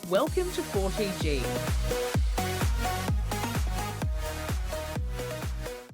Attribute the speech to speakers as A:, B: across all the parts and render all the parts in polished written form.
A: Welcome to 4TG.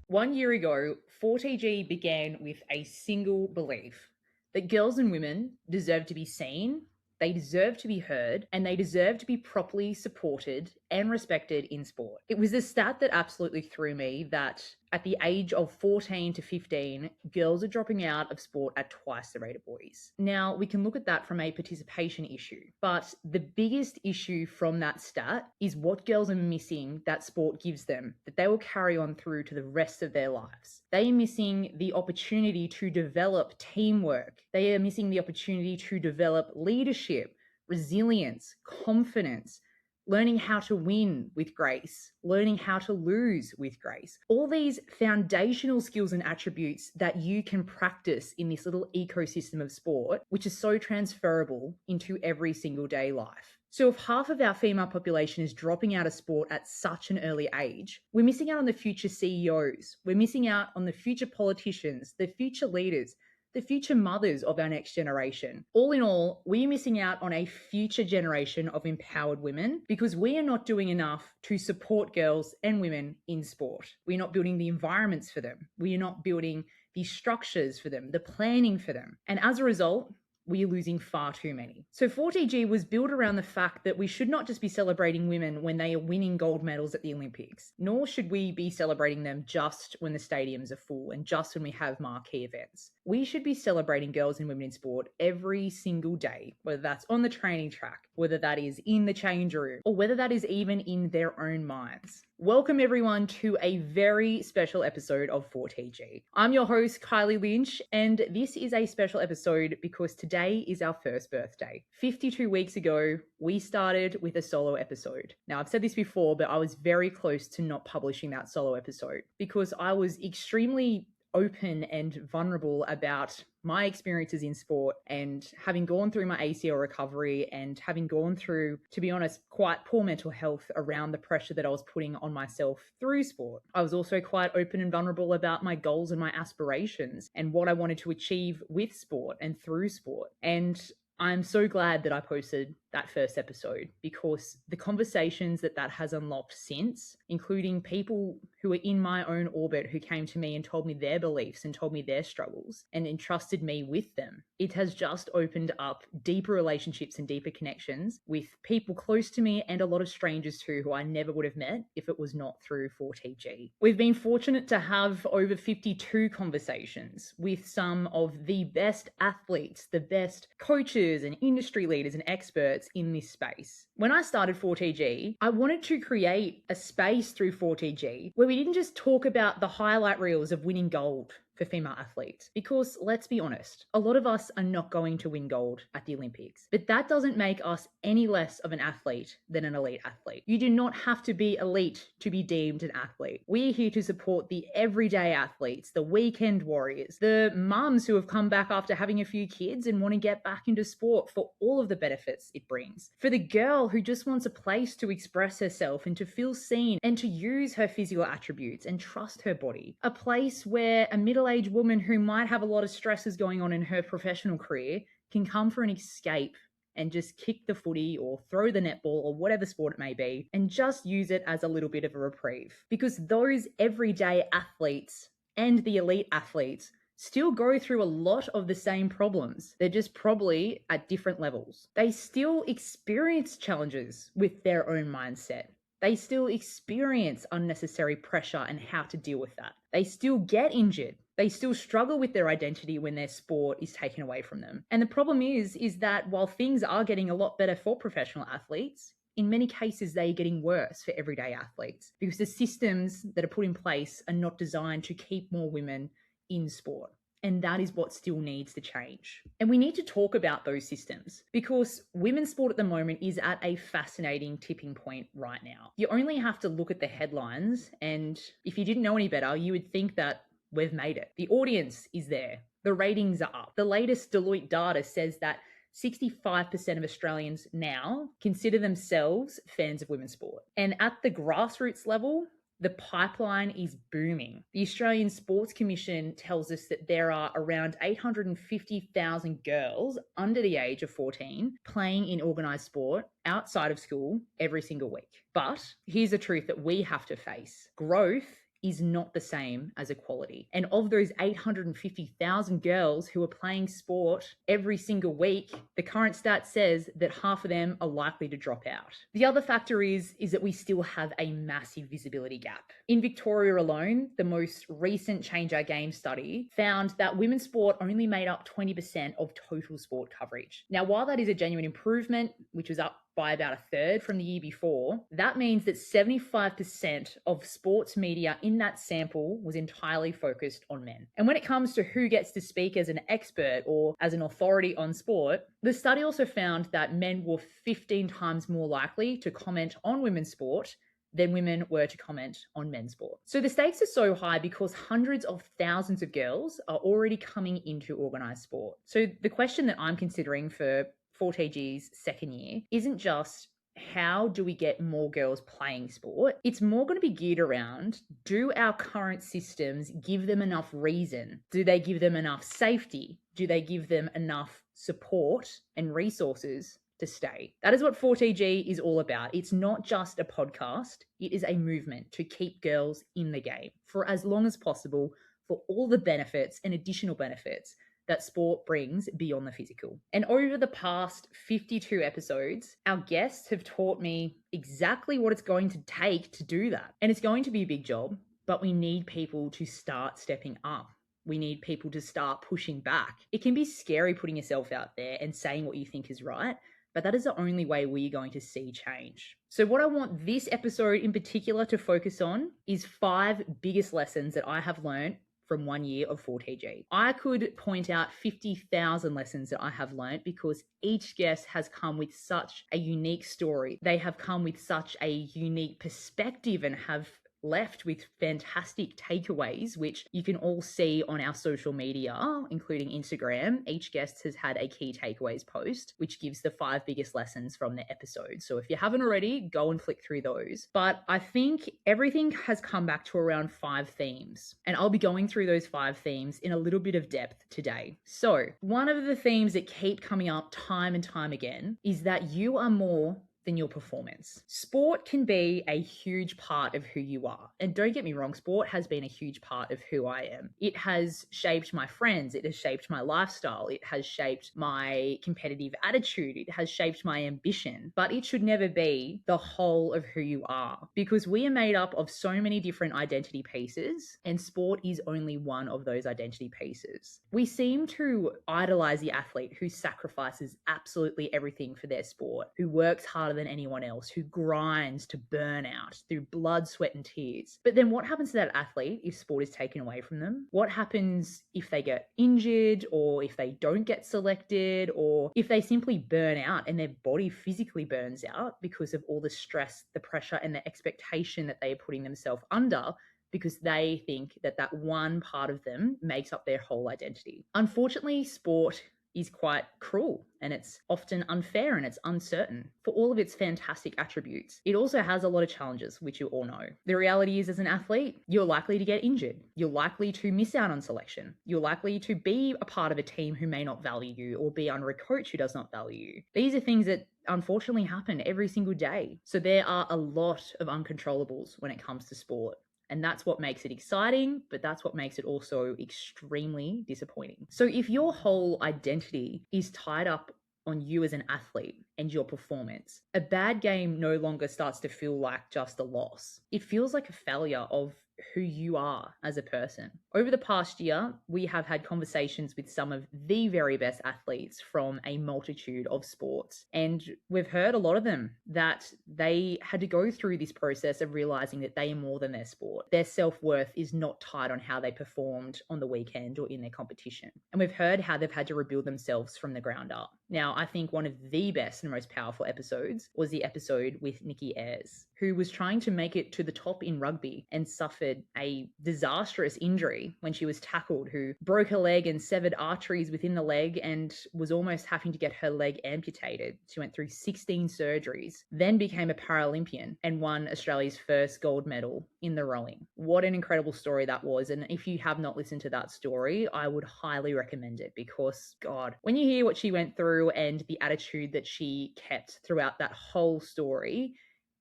A: 1 year ago, 4TG began with a single belief that girls and women deserve to be seen, they deserve to be heard, and they deserve to be properly supported and respected in sport. It was a stat that absolutely threw me that at the age of 14 to 15, girls are dropping out of sport at twice the rate of boys. Now, we can look at that from a participation issue, but the biggest issue from that stat is what girls are missing that sport gives them, that they will carry on through to the rest of their lives. They are missing the opportunity to develop teamwork. They are missing the opportunity to develop leadership, resilience, confidence, learning how to win with grace, learning how to lose with grace. All these foundational skills and attributes that you can practice in this little ecosystem of sport, which is so transferable into every single day life. So if half of our female population is dropping out of sport at such an early age, we're missing out on the future CEOs. We're missing out on the future politicians, the future leaders, the future mothers of our next generation. All in all, we're missing out on a future generation of empowered women because we are not doing enough to support girls and women in sport. We're not building the environments for them. We are not building the structures for them, the planning for them. And as a result, we are losing far too many. So 4TG was built around the fact that we should not just be celebrating women when they are winning gold medals at the Olympics, nor should we be celebrating them just when the stadiums are full and just when we have marquee events. We should be celebrating girls and women in sport every single day, whether that's on the training track, whether that is in the change room, or whether that is even in their own minds. Welcome everyone to a very special episode of 4TG. I'm your host, Kylie Lynch, and this is a special episode because today is our first birthday. 52 weeks ago, we started with a solo episode. Now, I've said this before, but I was very close to not publishing that solo episode because I was extremely open and vulnerable about my experiences in sport and having gone through my ACL recovery and having gone through, to be honest, quite poor mental health around the pressure that I was putting on myself through sport. I was also quite open and vulnerable about my goals and my aspirations and what I wanted to achieve with sport and through sport. And I'm so glad that I posted that first episode because the conversations that has unlocked since, including people who are in my own orbit who came to me and told me their beliefs and told me their struggles and entrusted me with them, it has just opened up deeper relationships and deeper connections with people close to me and a lot of strangers too who I never would have met if it was not through 4TG. We've been fortunate to have over 52 conversations with some of the best athletes, the best coaches and industry leaders and experts in this space. When I started 4TG, I wanted to create a space through 4TG where we didn't just talk about the highlight reels of winning gold for female athletes, because let's be honest, a lot of us are not going to win gold at the Olympics, but that doesn't make us any less of an athlete than an elite athlete. You do not have to be elite to be deemed an athlete. We're here to support the everyday athletes, the weekend warriors, the mums who have come back after having a few kids and want to get back into sport for all of the benefits it brings. For the girl who just wants a place to express herself and to feel seen and to use her physical attributes and trust her body. A place where a middle-aged woman who might have a lot of stresses going on in her professional career can come for an escape and just kick the footy or throw the netball or whatever sport it may be and just use it as a little bit of a reprieve. Because those everyday athletes and the elite athletes still go through a lot of the same problems. They're just probably at different levels. They still experience challenges with their own mindset. They still experience unnecessary pressure and how to deal with that. They still get injured. They still struggle with their identity when their sport is taken away from them. And the problem is that while things are getting a lot better for professional athletes, in many cases, they are getting worse for everyday athletes because the systems that are put in place are not designed to keep more women in sport. And that is what still needs to change. And we need to talk about those systems because women's sport at the moment is at a fascinating tipping point right now. You only have to look at the headlines, and if you didn't know any better, you would think that we've made it. The audience is there. The ratings are up. The latest Deloitte data says that 65% of Australians now consider themselves fans of women's sport. And at the grassroots level, The pipeline is booming. The Australian Sports Commission tells us that there are around 850,000 girls under the age of 14 playing in organised sport outside of school every single week. But here's the truth that we have to face. Growth is not the same as equality. And of those 850,000 girls who are playing sport every single week, the current stat says that half of them are likely to drop out. The other factor is that we still have a massive visibility gap. In Victoria alone, the most recent Change Our Game study found that women's sport only made up 20% of total sport coverage. Now, while that is a genuine improvement, which was up by about a third from the year before, that means that 75% of sports media in that sample was entirely focused on men. And when it comes to who gets to speak as an expert or as an authority on sport, the study also found that men were 15 times more likely to comment on women's sport than women were to comment on men's sport. So the stakes are so high because hundreds of thousands of girls are already coming into organised sport. So the question that I'm considering for 4TG's second year isn't just how do we get more girls playing sport? It's more going to be geared around, do our current systems give them enough reason? Do they give them enough safety? Do they give them enough support and resources to stay? That is what 4TG is all about. It's not just a podcast. It is a movement to keep girls in the game for as long as possible, for all the benefits and additional benefits that sport brings beyond the physical. And over the past 52 episodes, our guests have taught me exactly what it's going to take to do that. And it's going to be a big job, but we need people to start stepping up. We need people to start pushing back. It can be scary putting yourself out there and saying what you think is right, but that is the only way we're going to see change. So what I want this episode in particular to focus on is 5 biggest lessons that I have learned from 1 year of 4TG. I could point out 50,000 lessons that I have learned because each guest has come with such a unique story. They have come with such a unique perspective and have left with fantastic takeaways, which you can all see on our social media, including Instagram. Each guest has had a key takeaways post, which gives the 5 biggest lessons from the episode. So if you haven't already, go and flick through those. But I think everything has come back to around 5 themes, and I'll be going through those 5 themes in a little bit of depth today. So one of the themes that keep coming up time and time again is that you are more than your performance. Sport can be a huge part of who you are. And don't get me wrong, sport has been a huge part of who I am. It has shaped my friends. It has shaped my lifestyle. It has shaped my competitive attitude. It has shaped my ambition. But it should never be the whole of who you are, because we are made up of so many different identity pieces, and sport is only one of those identity pieces. We seem to idolize the athlete who sacrifices absolutely everything for their sport, who works harder than anyone else, who grinds to burnout through blood, sweat, and tears. But then what happens to that athlete if sport is taken away from them? What happens if they get injured, or if they don't get selected, or if they simply burn out and their body physically burns out because of all the stress, the pressure, and the expectation that they are putting themselves under, because they think that that one part of them makes up their whole identity? Unfortunately, sport is quite cruel, and it's often unfair, and it's uncertain. For all of its fantastic attributes, it also has a lot of challenges, which you all know. The reality is, as an athlete, you're likely to get injured. You're likely to miss out on selection. You're likely to be a part of a team who may not value you, or be under a coach who does not value you. These are things that unfortunately happen every single day. So there are a lot of uncontrollables when it comes to sport. And that's what makes it exciting, but that's what makes it also extremely disappointing. So if your whole identity is tied up on you as an athlete and your performance, a bad game no longer starts to feel like just a loss. It feels like a failure of who you are as a person. Over the past year, we have had conversations with some of the very best athletes from a multitude of sports. And we've heard a lot of them that they had to go through this process of realizing that they are more than their sport. Their self-worth is not tied on how they performed on the weekend or in their competition. And we've heard how they've had to rebuild themselves from the ground up. Now, I think one of the best and most powerful episodes was the episode with Nikki Ayres, who was trying to make it to the top in rugby and suffered a disastrous injury when she was tackled, who broke her leg and severed arteries within the leg and was almost having to get her leg amputated. She went through 16 surgeries, then became a Paralympian and won Australia's first gold medal in the rowing. What an incredible story that was. And if you have not listened to that story, I would highly recommend it because, God, when you hear what she went through and the attitude that she kept throughout that whole story,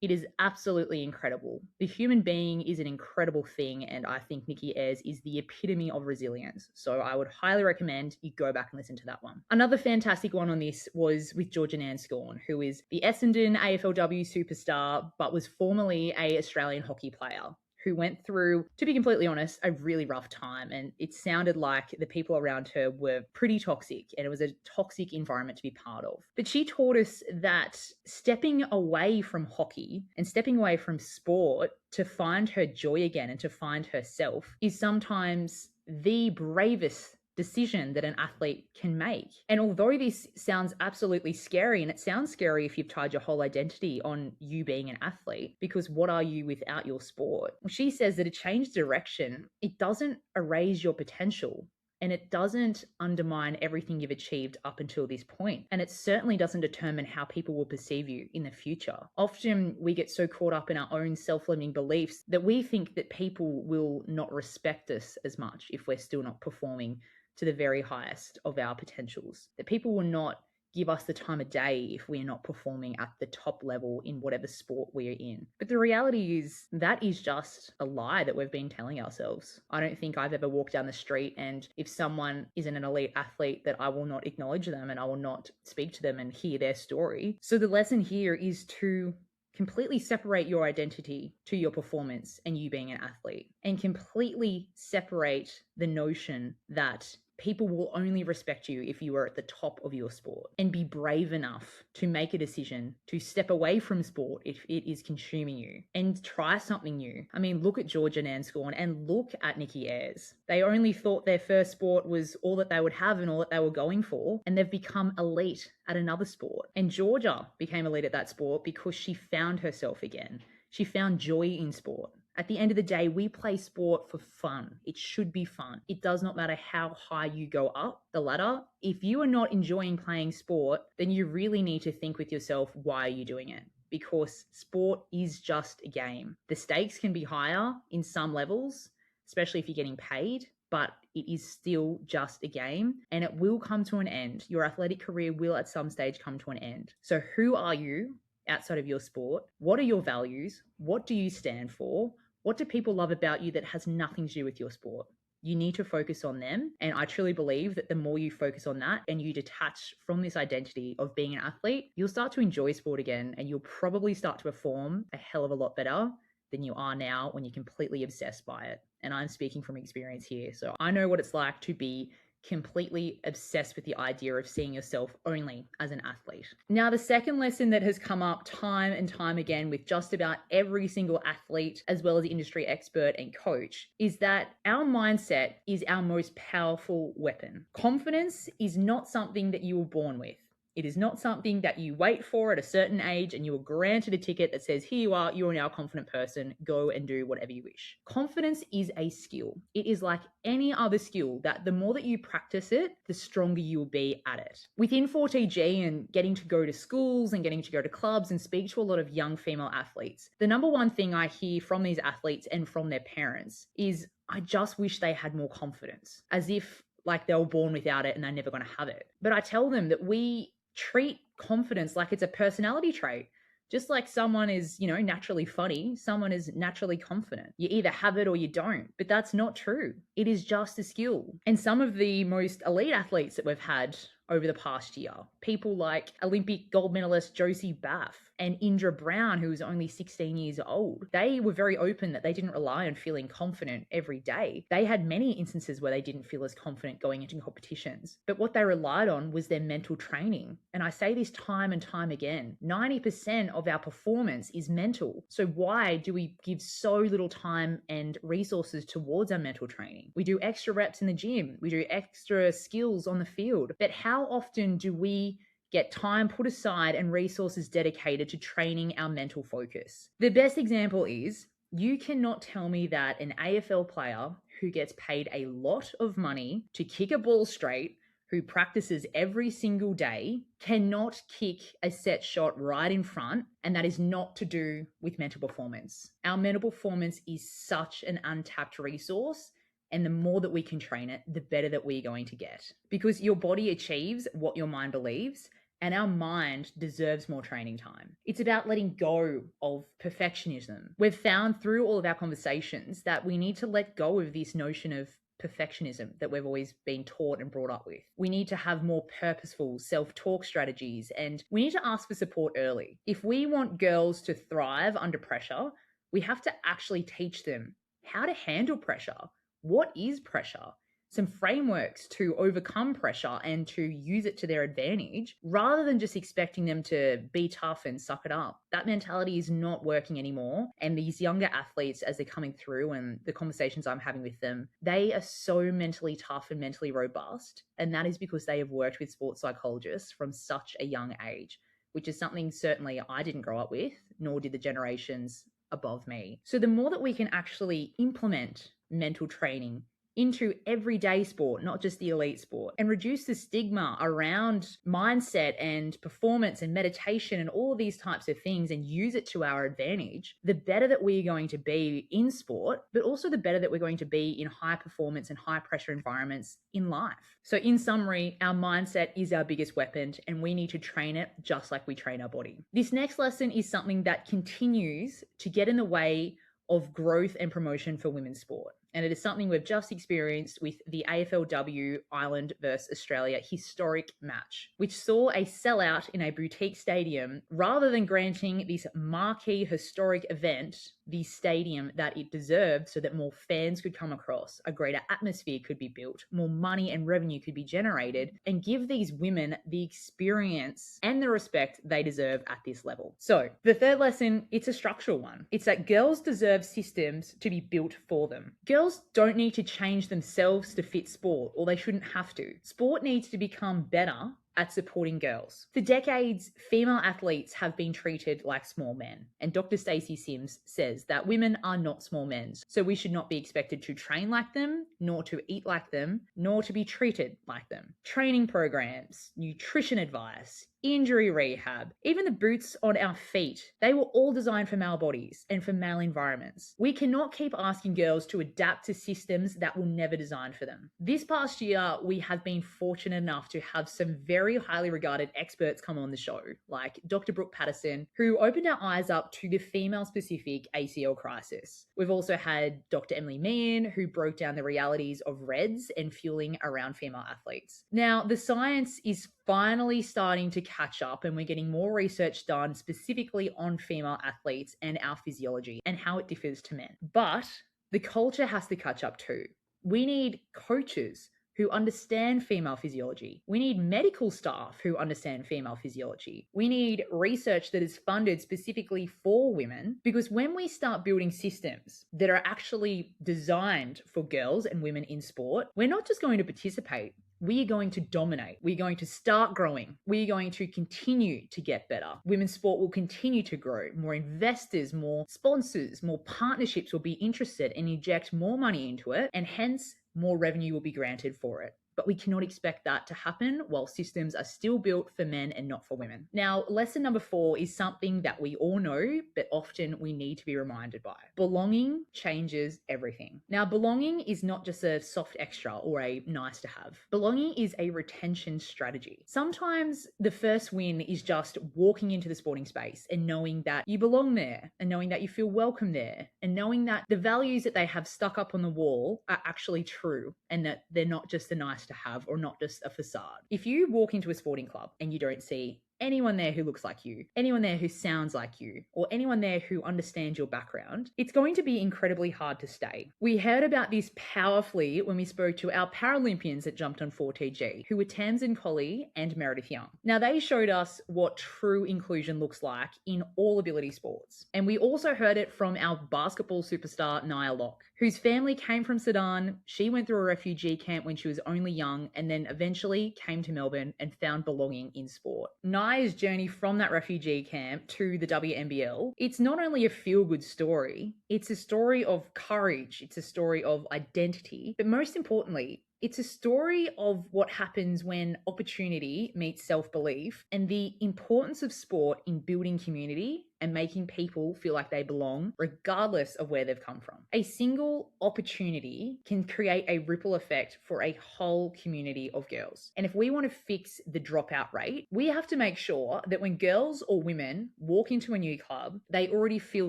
A: it is absolutely incredible. The human being is an incredible thing, and I think Nikki Ayres is the epitome of resilience. So I would highly recommend you go back and listen to that one. Another fantastic one on this was with Georgia Nanscorn, who is the Essendon AFLW superstar, but was formerly an Australian hockey player, who went through, to be completely honest, a really rough time. And it sounded like the people around her were pretty toxic and it was a toxic environment to be part of. But she taught us that stepping away from hockey and stepping away from sport to find her joy again and to find herself is sometimes the bravest decision that an athlete can make. And although this sounds absolutely scary, and it sounds scary if you've tied your whole identity on you being an athlete, because what are you without your sport? She says that a change direction, it doesn't erase your potential. And it doesn't undermine everything you've achieved up until this point. And it certainly doesn't determine how people will perceive you in the future. Often we get so caught up in our own self-limiting beliefs that we think that people will not respect us as much if we're still not performing to the very highest of our potentials. That people will not give us the time of day if we're not performing at the top level in whatever sport we're in. But the reality is that is just a lie that we've been telling ourselves. I don't think I've ever walked down the street and if someone isn't an elite athlete that I will not acknowledge them and I will not speak to them and hear their story. So the lesson here is to completely separate your identity to your performance and you being an athlete, and completely separate the notion that people will only respect you if you are at the top of your sport, and be brave enough to make a decision to step away from sport if it is consuming you and try something new. I mean, look at Georgia Nanscorn and look at Nikki Ayres. They only thought their first sport was all that they would have and all that they were going for, and they've become elite at another sport. And Georgia became elite at that sport because she found herself again. She found joy in sport. At the end of the day, we play sport for fun. It should be fun. It does not matter how high you go up the ladder. If you are not enjoying playing sport, then you really need to think with yourself, why are you doing it? Because sport is just a game. The stakes can be higher in some levels, especially if you're getting paid, but it is still just a game and it will come to an end. Your athletic career will at some stage come to an end. So who are you outside of your sport? What are your values? What do you stand for? What do people love about you that has nothing to do with your sport? You need to focus on them. And I truly believe that the more you focus on that and you detach from this identity of being an athlete, you'll start to enjoy sport again and you'll probably start to perform a hell of a lot better than you are now when you're completely obsessed by it. And I'm speaking from experience here. So I know what it's like to be completely obsessed with the idea of seeing yourself only as an athlete. Now, the second lesson that has come up time and time again with just about every single athlete, as well as industry expert and coach, is that our mindset is our most powerful weapon. Confidence is not something that you were born with. It is not something that you wait for at a certain age and you are granted a ticket that says, here you are, you're now a confident person, go and do whatever you wish. Confidence is a skill. It is like any other skill that the more that you practice it, the stronger you will be at it. Within 4TG and getting to go to schools and getting to go to clubs and speak to a lot of young female athletes, the number one thing I hear from these athletes and from their parents is, I just wish they had more confidence, as if like they were born without it and they're never going to have it. But I tell them that we treat confidence like it's a personality trait. Just like someone is, naturally funny, someone is naturally confident. You either have it or you don't, but that's not true. It is just a skill. And some of the most elite athletes that we've had over the past year, people like Olympic gold medalist Josie Baff and Indra Brown, who was only 16 years old, they were very open that they didn't rely on feeling confident every day. They had many instances where they didn't feel as confident going into competitions, but what they relied on was their mental training. And I say this time and time again, 90% of our performance is mental. So why do we give so little time and resources towards our mental training? We do extra reps in the gym, we do extra skills on the field, but how often do we get time put aside and resources dedicated to training our mental focus. The best example is you cannot tell me that an AFL player who gets paid a lot of money to kick a ball straight, who practices every single day, cannot kick a set shot right in front, and that is not to do with mental performance. Our mental performance is such an untapped resource, and the more that we can train it, the better that we're going to get. Because your body achieves what your mind believes, and our mind deserves more training time. It's about letting go of perfectionism. We've found through all of our conversations that we need to let go of this notion of perfectionism that we've always been taught and brought up with. We need to have more purposeful self-talk strategies, and we need to ask for support early. If we want girls to thrive under pressure, we have to actually teach them how to handle pressure. What is pressure? Some frameworks to overcome pressure and to use it to their advantage, rather than just expecting them to be tough and suck it up. That mentality is not working anymore. And these younger athletes, as they're coming through and the conversations I'm having with them, they are so mentally tough and mentally robust. And that is because they have worked with sports psychologists from such a young age, which is something certainly I didn't grow up with, nor did the generations above me. So the more that we can actually implement mental training into everyday sport, not just the elite sport, and reduce the stigma around mindset and performance and meditation and all of these types of things, and use it to our advantage, the better that we're going to be in sport, but also the better that we're going to be in high performance and high pressure environments in life. So in summary, our mindset is our biggest weapon, and we need to train it just like we train our body. This next lesson is something that continues to get in the way of growth and promotion for women's sport. And it is something we've just experienced with the AFLW Ireland versus Australia historic match, which saw a sellout in a boutique stadium rather than granting this marquee historic event the stadium that it deserved so that more fans could come across, a greater atmosphere could be built, more money and revenue could be generated, and give these women the experience and the respect they deserve at this level. So the third lesson, it's a structural one. It's that girls deserve systems to be built for them. Girls don't need to change themselves to fit sport, or they shouldn't have to. Sport needs to become better at supporting girls. For decades, female athletes have been treated like small men. And Dr. Stacey Sims says that women are not small men, so we should not be expected to train like them, nor to eat like them, nor to be treated like them. Training programs, nutrition advice, injury rehab, even the boots on our feet, they were all designed for male bodies and for male environments. We cannot keep asking girls to adapt to systems that were never designed for them. This past year, we have been fortunate enough to have some very highly regarded experts come on the show, like Dr. Brooke Patterson, who opened our eyes up to the female-specific ACL crisis. We've also had Dr. Emily Meehan, who broke down the realities of REDS and fueling around female athletes. Now, the science is finally starting to catch up, and we're getting more research done specifically on female athletes and our physiology and how it differs to men. But the culture has to catch up too. We need coaches who understand female physiology. We need medical staff who understand female physiology. We need research that is funded specifically for women, because when we start building systems that are actually designed for girls and women in sport, we're not just going to participate. We are going to dominate. We're going to start growing. We're going to continue to get better. Women's sport will continue to grow. More investors, more sponsors, more partnerships will be interested and inject more money into it, and hence more revenue will be granted for it. But we cannot expect that to happen while systems are still built for men and not for women. Now, lesson number 4 is something that we all know, but often we need to be reminded by. Belonging changes everything. Now, belonging is not just a soft extra or a nice to have. Belonging is a retention strategy. Sometimes the first win is just walking into the sporting space and knowing that you belong there, and knowing that you feel welcome there, and knowing that the values that they have stuck up on the wall are actually true, and that they're not just a nice to have or not just a facade. If you walk into a sporting club and you don't see anyone there who looks like you, anyone there who sounds like you, or anyone there who understands your background, it's going to be incredibly hard to stay. We heard about this powerfully when we spoke to our Paralympians that jumped on 4TG, who were Tamsin Colley and Meredith Young. Now, they showed us what true inclusion looks like in all ability sports. And we also heard it from our basketball superstar, Nia Locke, whose family came from Sudan. She went through a refugee camp when she was only young and then eventually came to Melbourne and found belonging in sport. Nia's journey from that refugee camp to the WNBL, it's not only a feel-good story, it's a story of courage, it's a story of identity, but most importantly, it's a story of what happens when opportunity meets self-belief and the importance of sport in building community and making people feel like they belong, regardless of where they've come from. A single opportunity can create a ripple effect for a whole community of girls. And if we want to fix the dropout rate, we have to make sure that when girls or women walk into a new club, they already feel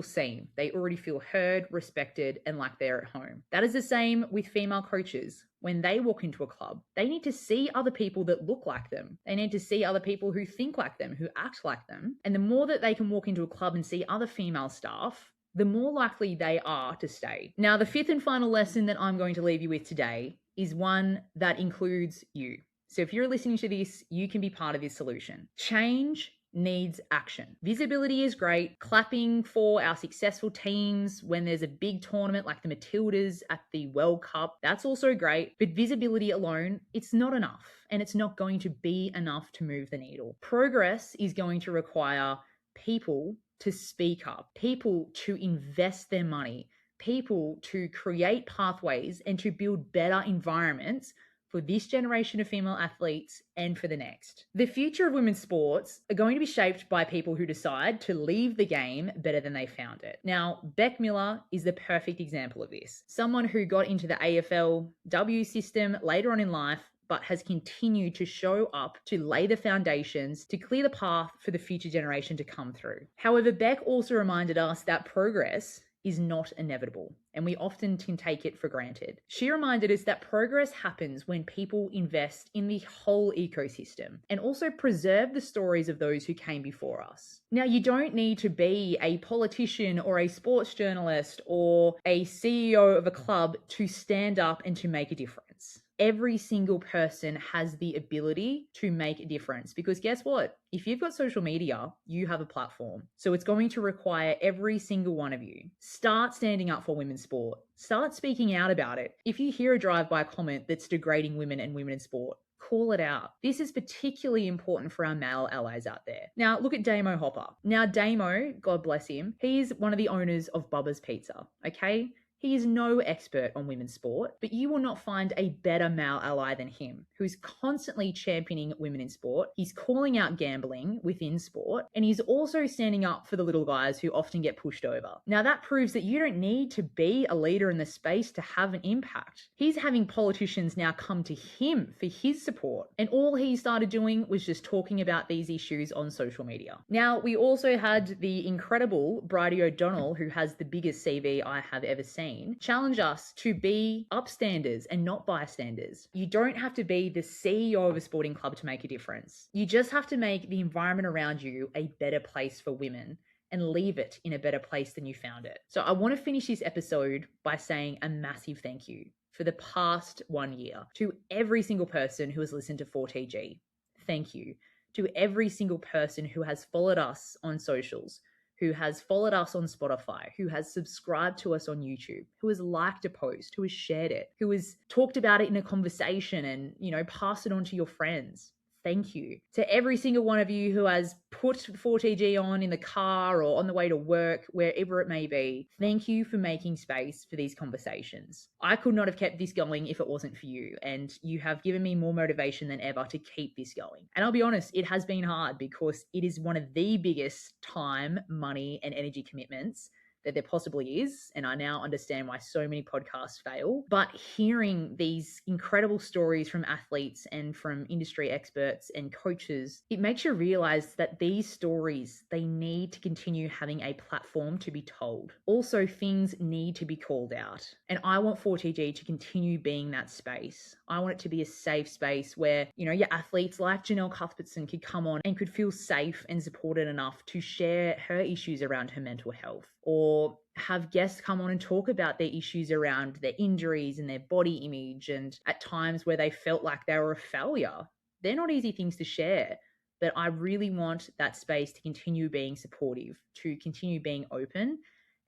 A: seen, they already feel heard, respected, and like they're at home. That is the same with female coaches. When they walk into a club, they need to see other people that look like them. They need to see other people who think like them, who act like them. And the more that they can walk into a club and see other female staff, the more likely they are to stay. Now, the fifth and final lesson that I'm going to leave you with today is one that includes you. So if you're listening to this, you can be part of this solution. Change needs action. Visibility is great. Clapping for our successful teams when there's a big tournament like the Matildas at the World Cup, that's also great. But visibility alone, it's not enough. And it's not going to be enough to move the needle. Progress is going to require people to speak up, people to invest their money, people to create pathways and to build better environments for this generation of female athletes and for the next. The future of women's sports are going to be shaped by people who decide to leave the game better than they found it. Now, Beck Miller is the perfect example of this. Someone who got into the AFLW system later on in life, but has continued to show up to lay the foundations to clear the path for the future generation to come through. However, Beck also reminded us that progress is not inevitable, and we often can take it for granted. She reminded us that progress happens when people invest in the whole ecosystem and also preserve the stories of those who came before us. Now, you don't need to be a politician or a sports journalist or a CEO of a club to stand up and to make a difference. Every single person has the ability to make a difference because guess what? If you've got social media, you have a platform. So it's going to require every single one of you. Start standing up for women's sport. Start speaking out about it. If you hear a drive-by comment that's degrading women and women in sport, call it out. This is particularly important for our male allies out there. Now, look at Damo Hopper. Now, Damo, God bless him, he's one of the owners of Bubba's Pizza, okay? He is no expert on women's sport, but you will not find a better male ally than him, who's constantly championing women in sport. He's calling out gambling within sport, and he's also standing up for the little guys who often get pushed over. Now, that proves that you don't need to be a leader in the space to have an impact. He's having politicians now come to him for his support, and all he started doing was just talking about these issues on social media. Now, we also had the incredible Bridie O'Donnell, who has the biggest CV I have ever seen, challenge us to be upstanders and not bystanders. You don't have to be the CEO of a sporting club to make a difference. You just have to make the environment around you a better place for women and leave it in a better place than you found it. So I want to finish this episode by saying a massive thank you for the past 1 year to every single person who has listened to 4TG. Thank you to every single person who has followed us on socials, who has followed us on Spotify, who has subscribed to us on YouTube, who has liked a post, who has shared it, who has talked about it in a conversation and, passed it on to your friends. Thank you. To every single one of you who has put 4TG on in the car or on the way to work, wherever it may be, thank you for making space for these conversations. I could not have kept this going if it wasn't for you, and you have given me more motivation than ever to keep this going. And I'll be honest, it has been hard because it is one of the biggest time, money, and energy commitments that there possibly is. And I now understand why so many podcasts fail. But hearing these incredible stories from athletes and from industry experts and coaches, it makes you realize that these stories, they need to continue having a platform to be told. Also, things need to be called out. And I want 4TG to continue being that space. I want it to be a safe space where, your athletes like Janelle Cuthbertson could come on and could feel safe and supported enough to share her issues around her mental health, or have guests come on and talk about their issues around their injuries and their body image, and at times where they felt like they were a failure. They're not easy things to share, but I really want that space to continue being supportive, to continue being open.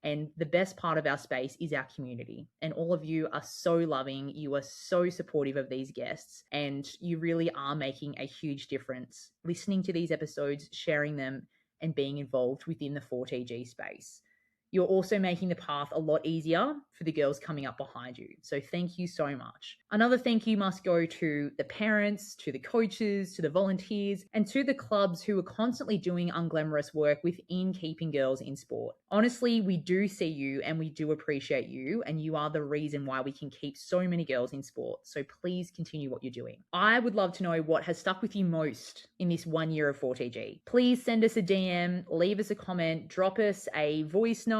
A: And the best part of our space is our community. And all of you are so loving. You are so supportive of these guests. And you really are making a huge difference listening to these episodes, sharing them, and being involved within the 4TG space. You're also making the path a lot easier for the girls coming up behind you. So thank you so much. Another thank you must go to the parents, to the coaches, to the volunteers, and to the clubs who are constantly doing unglamorous work within keeping girls in sport. Honestly, we do see you and we do appreciate you, and you are the reason why we can keep so many girls in sport. So please continue what you're doing. I would love to know what has stuck with you most in this 1 year of 4TG. Please send us a DM, leave us a comment, drop us a voice note,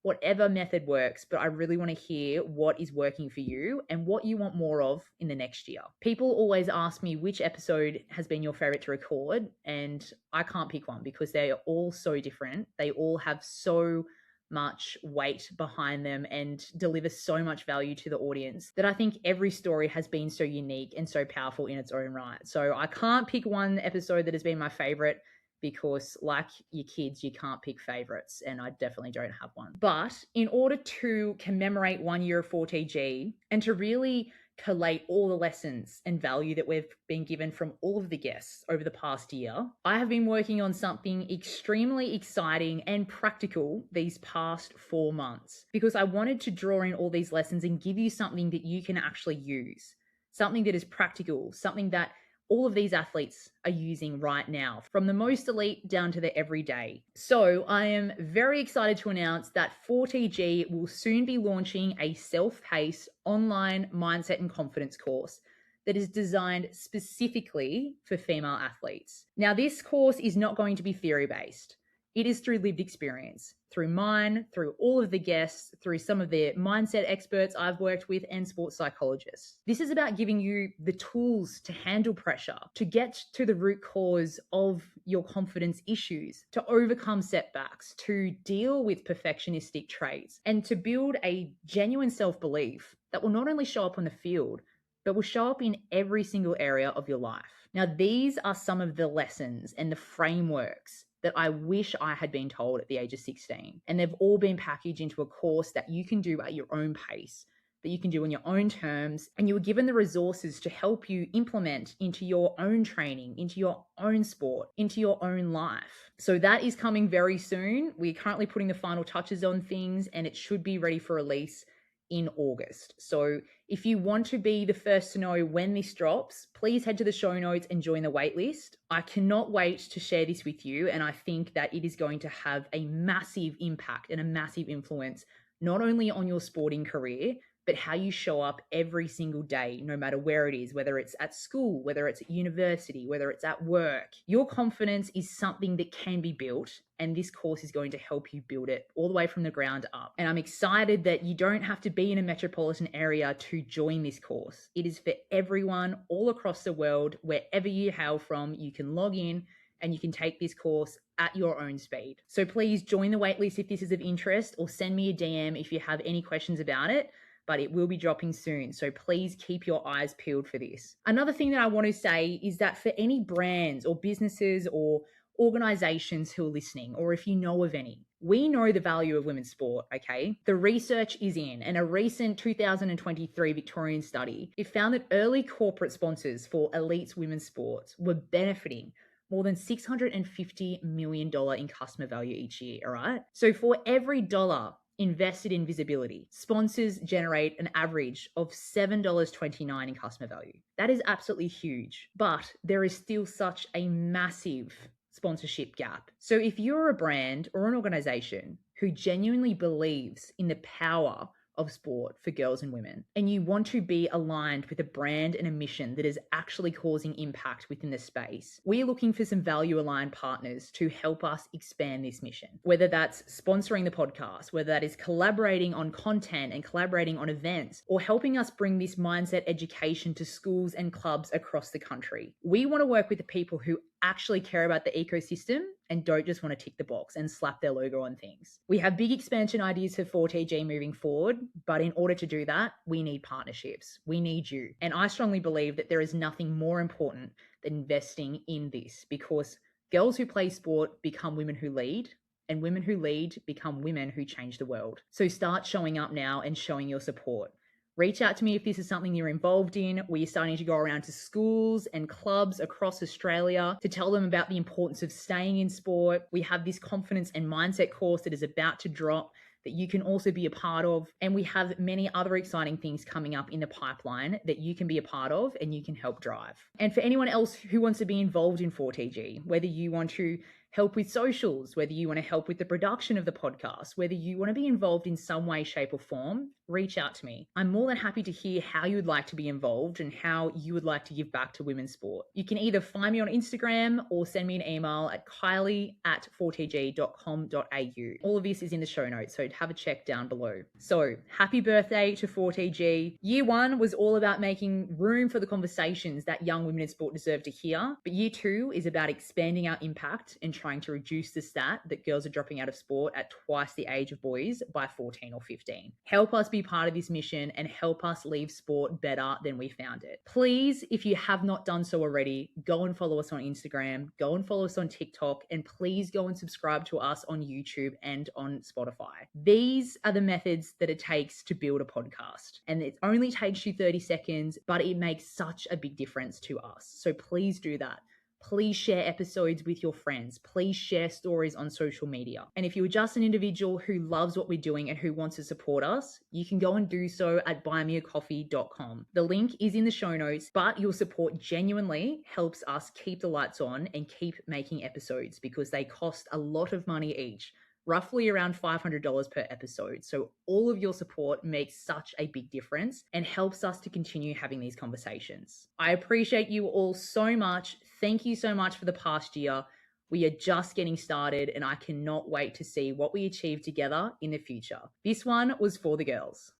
A: whatever method works, but I really want to hear what is working for you and what you want more of in the next year. People always ask me which episode has been your favorite to record, and I can't pick one because they are all so different. They all have so much weight behind them and deliver so much value to the audience that I think every story has been so unique and so powerful in its own right. So I can't pick one episode that has been my favorite, because like your kids, you can't pick favorites, and I definitely don't have one. But in order to commemorate 1 year of 4TG and to really collate all the lessons and value that we've been given from all of the guests over the past year, I have been working on something extremely exciting and practical these past 4 months, because I wanted to draw in all these lessons and give you something that you can actually use, something that is practical, something that all of these athletes are using right now, from the most elite down to the everyday. So I am very excited to announce that 4TG will soon be launching a self-paced online mindset and confidence course that is designed specifically for female athletes. Now, this course is not going to be theory-based. It is through lived experience, through mine, through all of the guests, through some of the mindset experts I've worked with and sports psychologists. This is about giving you the tools to handle pressure, to get to the root cause of your confidence issues, to overcome setbacks, to deal with perfectionistic traits, and to build a genuine self-belief that will not only show up on the field, but will show up in every single area of your life. Now, these are some of the lessons and the frameworks that I wish I had been told at the age of 16. And they've all been packaged into a course that you can do at your own pace, that you can do on your own terms, and you were given the resources to help you implement into your own training, into your own sport, into your own life. So that is coming very soon. We're currently putting the final touches on things, and it should be ready for release in August. So if you want to be the first to know when this drops, please head to the show notes and join the waitlist. I cannot wait to share this with you, and I think that it is going to have a massive impact and a massive influence, not only on your sporting career, but how you show up every single day, no matter where it is, whether it's at school, whether it's at university, whether it's at work. Your confidence is something that can be built, and this course is going to help you build it all the way from the ground up. And I'm excited that you don't have to be in a metropolitan area to join this course. It is for everyone all across the world. Wherever you hail from, you can log in and you can take this course at your own speed. So please join the waitlist if this is of interest, or send me a DM if you have any questions about it. But it will be dropping soon. So please keep your eyes peeled for this. Another thing that I want to say is that for any brands or businesses or organizations who are listening, or if you know of any, we know the value of women's sport, okay? The research is in, and a recent 2023 Victorian study, it found that early corporate sponsors for elite women's sports were benefiting more than $650 million in customer value each year, all right? So for every dollar invested in visibility, sponsors generate an average of $7.29 in customer value. That is absolutely huge, but there is still such a massive sponsorship gap. So if you're a brand or an organization who genuinely believes in the power of sport for girls and women, and you want to be aligned with a brand and a mission that is actually causing impact within the space, we're looking for some value aligned partners to help us expand this mission. Whether that's sponsoring the podcast, whether that is collaborating on content and collaborating on events, or helping us bring this mindset education to schools and clubs across the country. We want to work with the people who actually care about the ecosystem and don't just want to tick the box and slap their logo on things. We have big expansion ideas for 4TG moving forward, but in order to do that, we need partnerships. We need you. And I strongly believe that there is nothing more important than investing in this, because girls who play sport become women who lead, and women who lead become women who change the world. So start showing up now and showing your support. Reach out to me if this is something you're involved in, where you're starting to go around to schools and clubs across Australia to tell them about the importance of staying in sport. We have this confidence and mindset course that is about to drop that you can also be a part of. And we have many other exciting things coming up in the pipeline that you can be a part of and you can help drive. And for anyone else who wants to be involved in 4TG, whether you want to help with socials, whether you want to help with the production of the podcast, whether you want to be involved in some way, shape, or form, reach out to me. I'm more than happy to hear how you would like to be involved and how you would like to give back to women's sport. You can either find me on Instagram or send me an email at kylie@4tg.com.au. All of this is in the show notes, so have a check down below. So happy birthday to 4TG. Year 1 was all about making room for the conversations that young women in sport deserve to hear, but year 2 is about expanding our impact and trying to reduce the stat that girls are dropping out of sport at twice the age of boys by 14 or 15. Help us be part of this mission and help us leave sport better than we found it. Please, if you have not done so already, go and follow us on Instagram, go and follow us on TikTok, and please go and subscribe to us on YouTube and on Spotify. These are the methods that it takes to build a podcast. And it only takes you 30 seconds, but it makes such a big difference to us. So please do that. Please share episodes with your friends. Please share stories on social media. And if you're just an individual who loves what we're doing and who wants to support us, you can go and do so at buymeacoffee.com. The link is in the show notes, but your support genuinely helps us keep the lights on and keep making episodes, because they cost a lot of money each. Roughly around $500 per episode. So all of your support makes such a big difference and helps us to continue having these conversations. I appreciate you all so much. Thank you so much for the past year. We are just getting started and I cannot wait to see what we achieve together in the future. This one was for the girls.